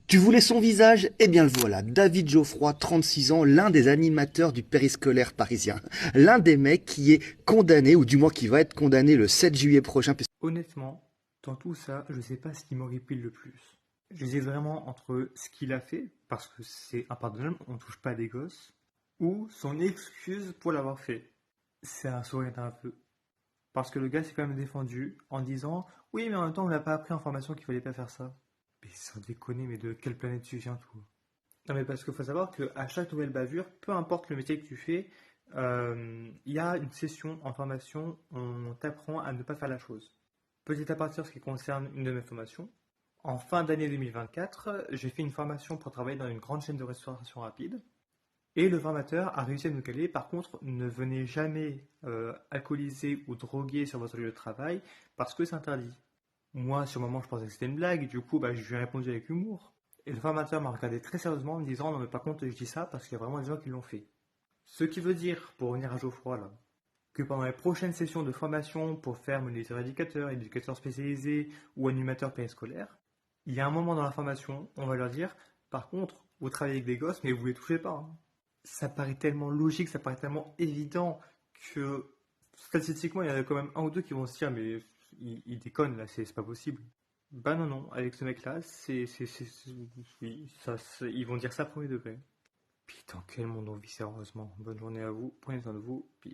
Tu voulais son visage? Eh bien le voilà, David Geoffroy, 36 ans, l'un des animateurs du périscolaire parisien. L'un des mecs qui est condamné, ou du moins qui va être condamné le 7 juillet prochain. Honnêtement, dans tout ça, je sais pas ce qui m'horripile le plus. J'hésite vraiment entre ce qu'il a fait, parce que c'est impardonnable, on touche pas à des gosses, ou son excuse pour l'avoir fait. C'est un sourire d'un peu. Parce que le gars s'est quand même défendu en disant oui, mais en même temps, on n'a pas appris en formation qu'il fallait pas faire ça. Mais sans déconner, mais de quelle planète tu viens, toi? Non, mais parce qu'il faut savoir qu'à chaque nouvelle bavure, peu importe le métier que tu fais, il y a une session en formation, on t'apprend à ne pas faire la chose. Petit à partir, ce qui concerne une de mes formations, en fin d'année 2024, j'ai fait une formation pour travailler dans une grande chaîne de restauration rapide. Et le formateur a réussi à nous caler. Par contre, ne venez jamais alcooliser ou droguer sur votre lieu de travail parce que c'est interdit. Moi, sur le moment, je pensais que c'était une blague. Du coup, je lui ai répondu avec humour. Et le formateur m'a regardé très sérieusement en me disant non, mais par contre, je dis ça parce qu'il y a vraiment des gens qui l'ont fait. Ce qui veut dire, pour revenir à Geoffroy là, que pendant les prochaines sessions de formation pour faire moniteur éducateur, éducateur spécialisé ou animateur périscolaire, il y a un moment dans la formation, on va leur dire par contre, vous travaillez avec des gosses, mais vous les touchez pas, hein. Ça paraît tellement logique, ça paraît tellement évident que statistiquement, il y en a quand même un ou deux qui vont se dire mais il déconne là, c'est pas possible. Bah non, non, avec ce mec-là, oui, ils vont dire ça premier degré. Putain, quel monde on vit sérieusement. Bonne journée à vous, prenez soin de vous, peace.